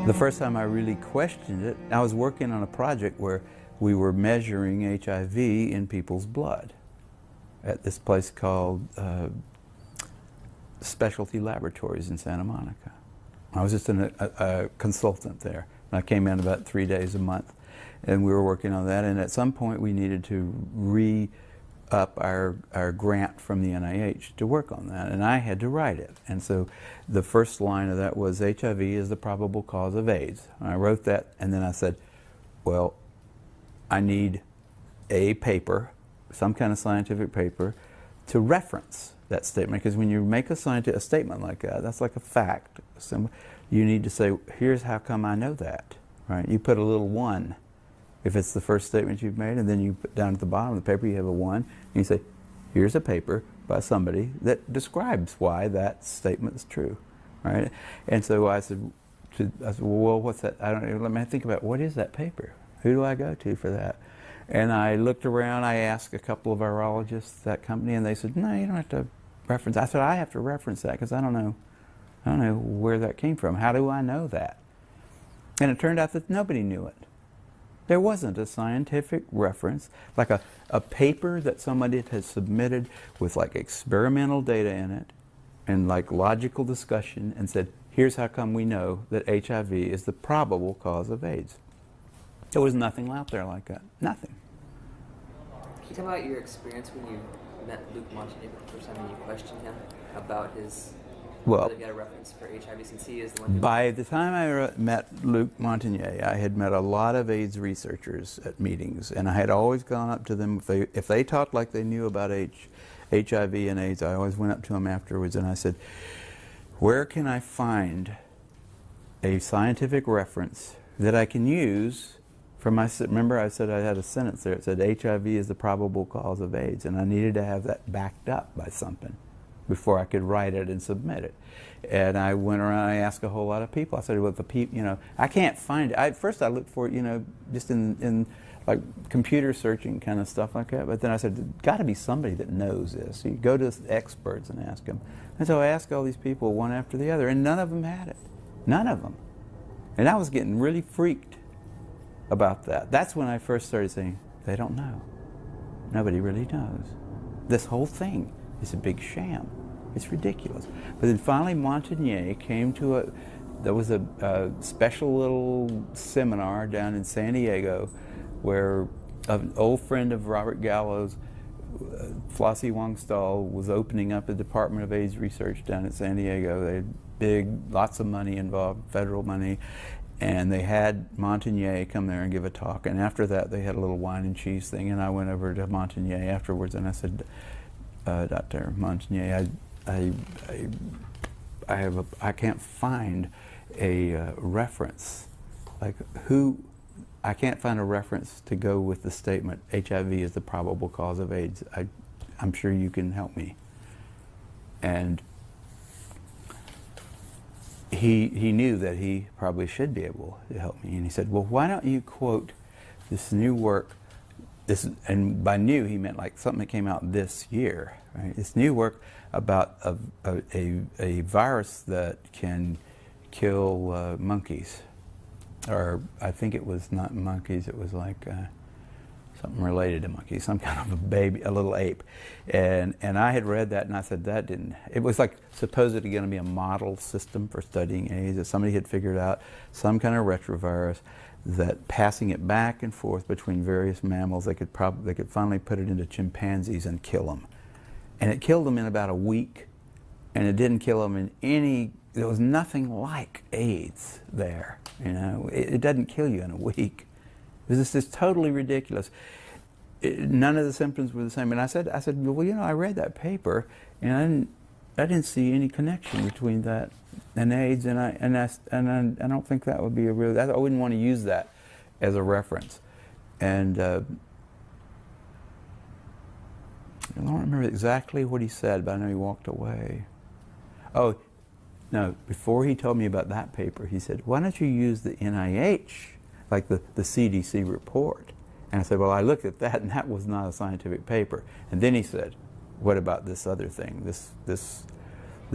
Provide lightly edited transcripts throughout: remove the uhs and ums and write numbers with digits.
The first time I really questioned it, I was working on a project where we were measuring HIV in people's blood at this place called Specialty Laboratories in Santa Monica. I was just a consultant there. I came in about 3 days a month, and we were working on that, and at some point we needed to re-up our grant from the NIH to work on that, and I had to write it. And so the first line of that was, HIV is the probable cause of AIDS. And I wrote that, and then I said, well, I need a paper, some kind of scientific paper, to reference that statement, because when you make a statement like that, that's like a fact. So you need to say, here's how come I know that, right? You put a little 1 if it's the first statement you've made, and then you put down at the bottom of the paper you have a 1, and you say, here's a paper by somebody that describes why that statement is true, right? And so I said, well, what's that? I don't know. Let me think about, what is that paper? Who do I go to for that? And I looked around, I asked a couple of virologists at that company, and they said, no, you don't have to reference. I said, I have to reference that because I don't know where that came from. How do I know that? And it turned out that nobody knew it. There wasn't a scientific reference, like a paper that somebody had submitted with like experimental data in it and like logical discussion and said, here's how come we know that HIV is the probable cause of AIDS. There was nothing out there like that. Nothing. Can you talk about your experience when you met Luc Montagnier for the first time and you questioned him about his, whether he had a reference for HIV, since he is the one who... By the time I met Luc Montagnier, I had met a lot of AIDS researchers at meetings, and I had always gone up to them. If they talked like they knew about HIV and AIDS, I always went up to them afterwards and I said, where can I find a scientific reference that I can use for my... Remember I said I had a sentence there. It said HIV is the probable cause of AIDS, and I needed to have that backed up by something before I could write it and submit it. And I went around, I asked a whole lot of people. I said, well, the people, I can't find it. First I looked for it, just in like computer searching kind of stuff like that. But then I said, there's got to be somebody that knows this. So you go to experts and ask them. And so I asked all these people one after the other, and none of them had it. None of them. And I was getting really freaked about that. That's when I first started saying, they don't know. Nobody really knows. This whole thing is a big sham. It's ridiculous. But then finally Montagnier came to there was a special little seminar down in San Diego where an old friend of Robert Gallo's, Flossie Wongstall, was opening up a Department of AIDS Research down at San Diego. They had lots of money involved, federal money, and they had Montagnier come there and give a talk. And after that they had a little wine and cheese thing, and I went over to Montagnier afterwards and I said, Dr. Montagnier, I can't find a reference. I can't find a reference to go with the statement HIV is the probable cause of AIDS. I'm sure you can help me. And he knew that he probably should be able to help me. And he said, well, why don't you quote this new work, and by new he meant like something that came out this year, right? This new work about a virus that can kill monkeys. Or I think it was not monkeys, it was like something related to monkeys, some kind of a baby, a little ape. And I had read that and I said that didn't, it was like supposedly going to be a model system for studying AIDS, that somebody had figured out some kind of retrovirus that passing it back and forth between various mammals, they could finally put it into chimpanzees and kill them. And it killed them in about a week, and it didn't kill them in any, there was nothing like AIDS there, It doesn't kill you in a week. It was just totally ridiculous. None of the symptoms were the same. And I said, well, I read that paper, and I didn't see any connection between that and AIDS, and I don't think that would be a real, I wouldn't want to use that as a reference. And I don't remember exactly what he said, but I know he walked away. Oh, no, before he told me about that paper, he said, why don't you use the NIH, like the CDC report? And I said, well, I looked at that, and that was not a scientific paper. And then he said, what about this other thing, this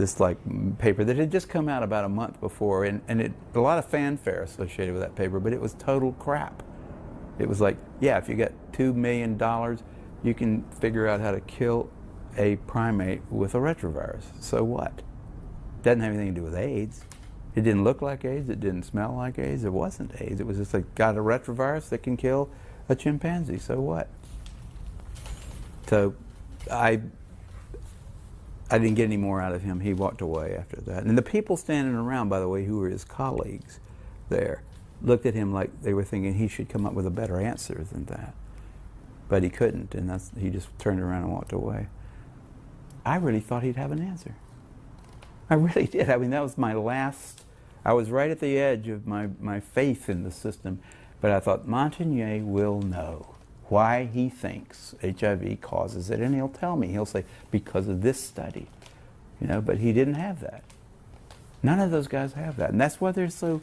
this like paper that had just come out about a month before, and a lot of fanfare associated with that paper, but it was total crap. It was like, yeah, if you got $2 million, you can figure out how to kill a primate with a retrovirus. So what? Doesn't have anything to do with AIDS. It didn't look like AIDS, it didn't smell like AIDS, it wasn't AIDS. It was just like, got a retrovirus that can kill a chimpanzee, so what? So I didn't get any more out of him. He walked away after that. And the people standing around, by the way, who were his colleagues there, looked at him like they were thinking he should come up with a better answer than that. But he couldn't, and he just turned around and walked away. I really thought he'd have an answer. I really did. I mean, that was my last, I was right at the edge of my faith in the system, but I thought Montagnier will know why he thinks HIV causes it, and he'll tell me. He'll say, because of this study, you know, but he didn't have that. None of those guys have that, and that's why they're so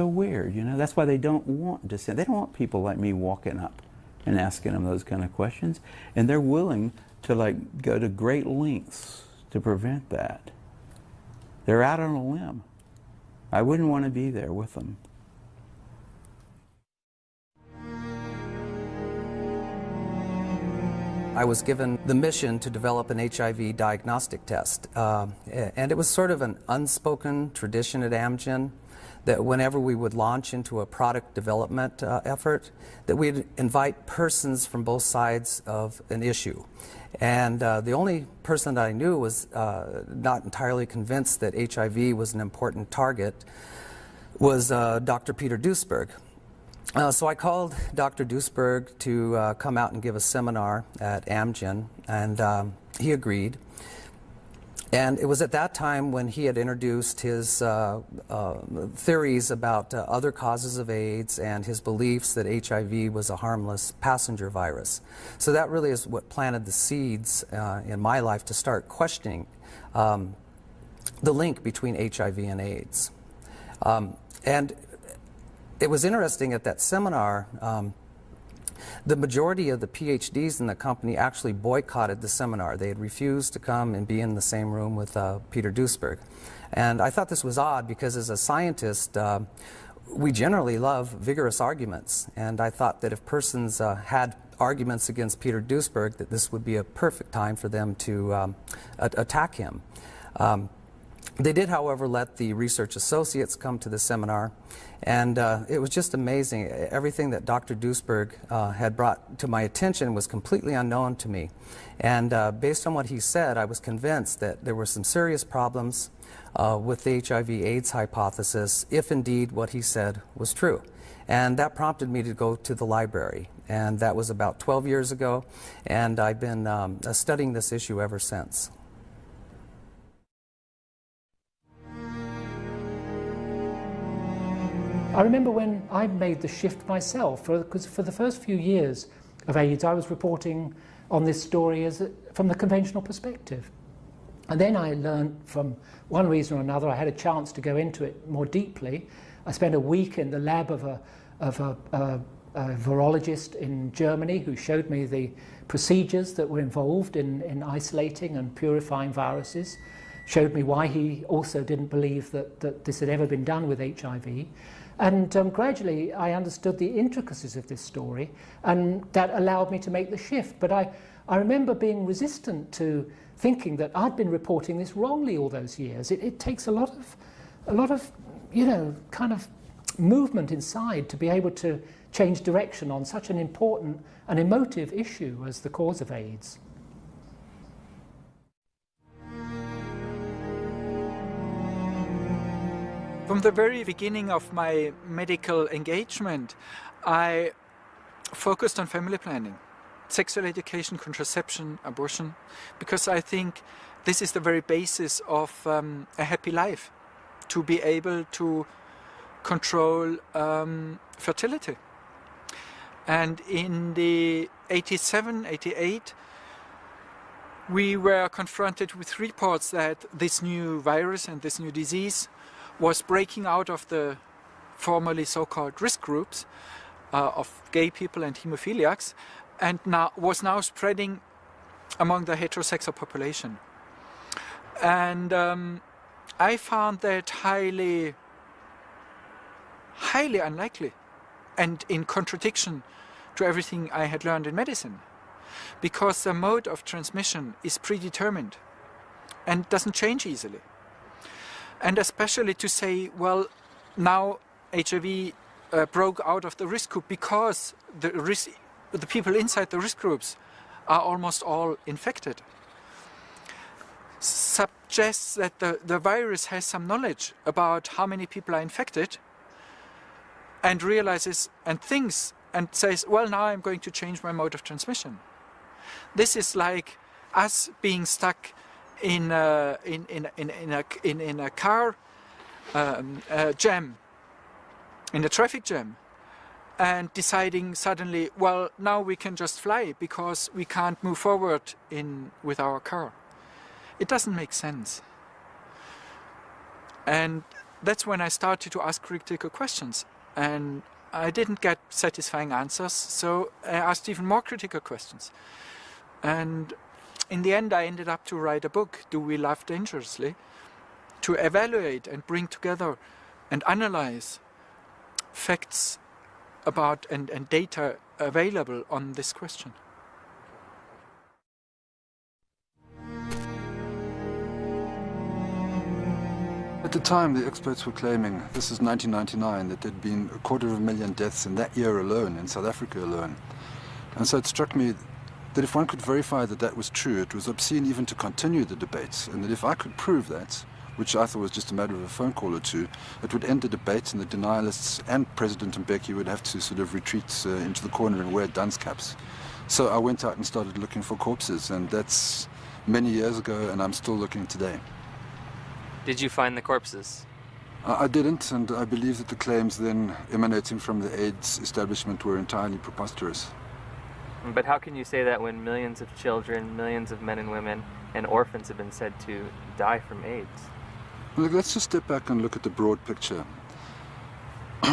weird, you know. That's why they don't want dissent. They don't want people like me walking up and asking them those kind of questions, and they're willing to like go to great lengths to prevent that. They're out on a limb. I wouldn't want to be there with them. I was given the mission to develop an HIV diagnostic test, and it was sort of an unspoken tradition at Amgen that whenever we would launch into a product development effort, that we'd invite persons from both sides of an issue. And the only person that I knew was not entirely convinced that HIV was an important target was Dr. Peter Duesberg. So I called Dr. Duesberg to come out and give a seminar at Amgen, and he agreed. And it was at that time when he had introduced his theories about other causes of AIDS and his beliefs that HIV was a harmless passenger virus. So that really is what planted the seeds in my life to start questioning the link between HIV and AIDS. And it was interesting at that seminar, the majority of the PhDs in the company actually boycotted the seminar. They had refused to come and be in the same room with Peter Duesberg. And I thought this was odd because as a scientist, we generally love vigorous arguments. And I thought that if persons had arguments against Peter Duesberg, that this would be a perfect time for them to attack him. They did, however, let the research associates come to the seminar, and it was just amazing. Everything that Dr. Duesberg had brought to my attention was completely unknown to me. And based on what he said, I was convinced that there were some serious problems with the HIV/AIDS hypothesis, if indeed what he said was true. And that prompted me to go to the library. And that was about 12 years ago, and I've been studying this issue ever since. I remember when I made the shift myself, because for the first few years of AIDS, I was reporting on this story from the conventional perspective. And then I learned, from one reason or another, I had a chance to go into it more deeply. I spent a week in the lab of a virologist in Germany who showed me the procedures that were involved in isolating and purifying viruses, showed me why he also didn't believe that this had ever been done with HIV. And gradually I understood the intricacies of this story, and that allowed me to make the shift. But I remember being resistant to thinking that I'd been reporting this wrongly all those years. It takes a lot of, you know, kind of movement inside to be able to change direction on such an important and emotive issue as the cause of AIDS. From the very beginning of my medical engagement, I focused on family planning, sexual education, contraception, abortion, because I think this is the very basis of a happy life, to be able to control fertility. And in the 87, 88, we were confronted with reports that this new virus and this new disease was breaking out of the formerly so-called risk groups of gay people and hemophiliacs, and was now spreading among the heterosexual population. And I found that highly unlikely and in contradiction to everything I had learned in medicine, because the mode of transmission is predetermined and doesn't change easily. And especially to say, well, now HIV broke out of the risk group because the people inside the risk groups are almost all infected, suggests that the virus has some knowledge about how many people are infected and realizes and thinks and says, well, now I'm going to change my mode of transmission. This is like us being stuck in a car jam, in a traffic jam, and deciding suddenly, well, now we can just fly because we can't move forward with our car. It doesn't make sense. And that's when I started to ask critical questions. And I didn't get satisfying answers, so I asked even more critical questions. And in the end, I ended up to write a book, Do We Love Dangerously?, to evaluate and bring together and analyze facts about and data available on this question. At the time, the experts were claiming, this is 1999, that there'd been 250,000 deaths in that year alone, in South Africa alone. And so it struck me that if one could verify that that was true, it was obscene even to continue the debates, and that if I could prove that, which I thought was just a matter of a phone call or two, it would end the debate, and the denialists and President Mbeki would have to sort of retreat into the corner and wear dunce caps. So I went out and started looking for corpses, and that's many years ago, and I'm still looking today. Did you find the corpses? I didn't, and I believe that the claims then emanating from the AIDS establishment were entirely preposterous. But how can you say that when millions of children, millions of men and women, and orphans have been said to die from AIDS? Look, let's just step back and look at the broad picture.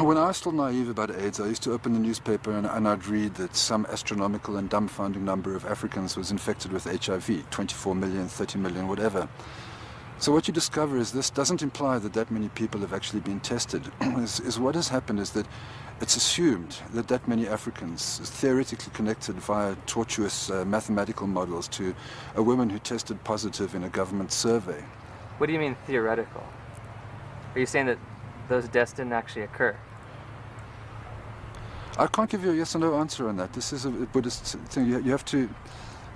When I was still naive about AIDS, I used to open the newspaper and I'd read that some astronomical and dumbfounding number of Africans was infected with HIV, 24 million, 30 million, whatever. So what you discover is this doesn't imply that that many people have actually been tested. What has happened is that it's assumed that that many Africans is theoretically connected via tortuous mathematical models to a woman who tested positive in a government survey. What do you mean theoretical? Are you saying that those deaths didn't actually occur? I can't give you a yes or no answer on that. This is a Buddhist thing. You have to...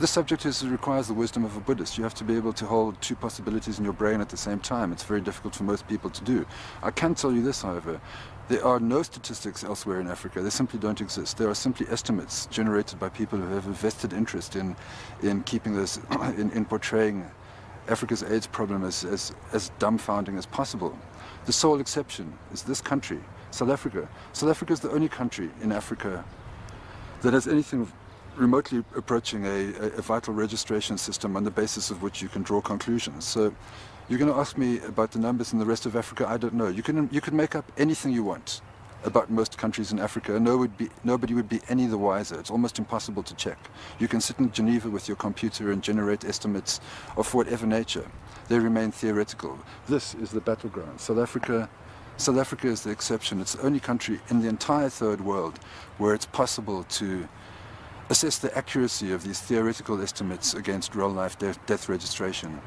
This subject requires the wisdom of a Buddhist. You have to be able to hold two possibilities in your brain at the same time. It's very difficult for most people to do. I can tell you this, however. There are no statistics elsewhere in Africa. They simply don't exist. There are simply estimates generated by people who have a vested interest in keeping this, in portraying Africa's AIDS problem as dumbfounding as possible. The sole exception is this country, South Africa. South Africa is the only country in Africa that has anything remotely approaching a vital registration system on the basis of which you can draw conclusions. So you're going to ask me about the numbers in the rest of Africa. I don't know. You can make up anything you want about most countries in Africa. Nobody would be any the wiser. It's almost impossible to check. You can sit in Geneva with your computer and generate estimates of whatever nature. They remain theoretical. This is the battleground. South Africa is the exception. It's the only country in the entire third world where it's possible to assess the accuracy of these theoretical estimates against real-life death registration.